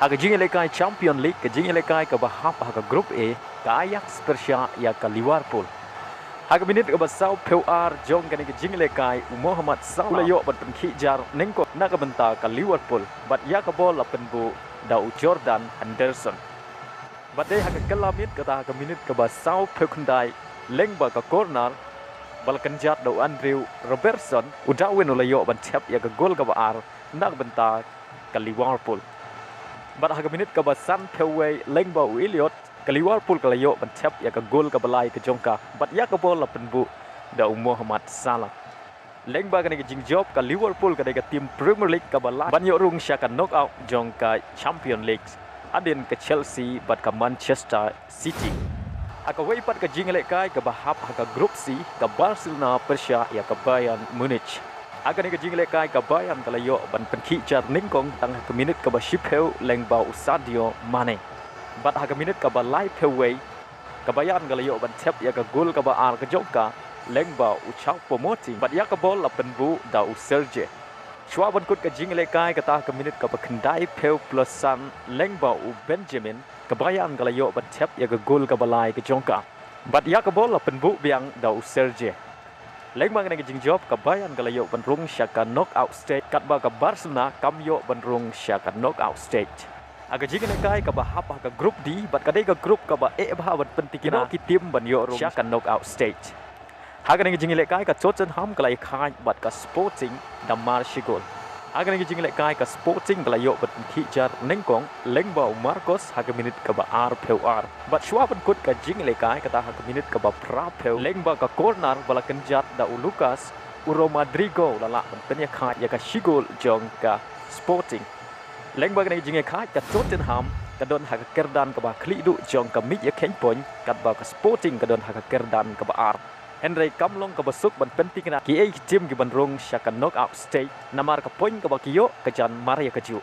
Aga jingi lekai Champion League ke jingi lekai ke bahap haga Group A ke Ajax Persia ya ke Liverpool. Haga minit ke basau PUR jong kani ke jingi lekai Muhammad Salah yo bat penkijar nengko nak ke benta ke Liverpool bat ya ke bol lapen bu dau Jordan Henderson. Bat dei haga kelamit ke ta haga minit ke basau pekundai leng ba ke corner bal kenjat dau Andrew Robertson udawin ulayo ban Thep ya ke gol ke baar nak benta ke Liverpool. Bat haga minit ke basan peway leng ba Elliot ke Liverpool ke layo ban Thep ya ke gol ke balai ke jongka bat ya ke bol lapen bu dau Muhammad Salah. Leng ba kani ke jing job ke Liverpool ke tim Premier League ke balai ban yo rung sya ke knockout jongka Champion League. Hadien ke Chelsea bat ke Manchester City. Aka way pat ke jing lekai ke bahap haga Group C ke Barcelona Persia ya ke Bayern Munich. Aga ni ke jing lekai ke Bayern ke layo ban penkijar ningkong tang ke minit ke basipeu leng ba Sadio Mane. Bat haga minit ke balai peway ke Bayern ke layo ban Thep ya ke gol ke baar ke jongka leng ba ucap promoting bat ya ke bol lapen bu da Serge. Shwa ban kut ke jing lekai ke ta ke minit ke bekendai peu plusan leng ba Benjamin ke Biang ke layo ban Thep ya ke gol ke balai ke jongka. Bat ya ke bol lapen bu Biang da Serge. Leng bang ke jing job ke Bayern ke layo ban rung syaka knockout stage kat ba ke Barcelona kam yo ban rung syaka knockout stage. Aga jing lekai ke bahap ke Group D bat kadai ke grup ke ba bah ban pentikina ki tim ban yo rung syaka knockout stage. Haga ni jing lekai ke Tottenham ke lai khai bat ke Sporting da Marsigol. Haga ni jing lekai ke Sporting ke layo ban penkijar nengkong leng ba Marcos haga minit ke ba PUR. Bat shwa ban kut ke jing lekai ke ta haga minit ke ba Prapeu leng ba ke corner bala kenjat da Lucas Rodrigo lala ban penya khai ya ke Shigol jong ke Sporting. Leng ba ni jing lekai ke Tottenham ke don haga kerdan ke ba Klidu jong ke mid ya kenpon kat ba ke Sporting ke don haga kerdan ke ba Henry kamlong ke besuk ban penting na ki tim ki ban rong syaka knockout stage namar ke poin ke ba kiyo ke jan Maria keju.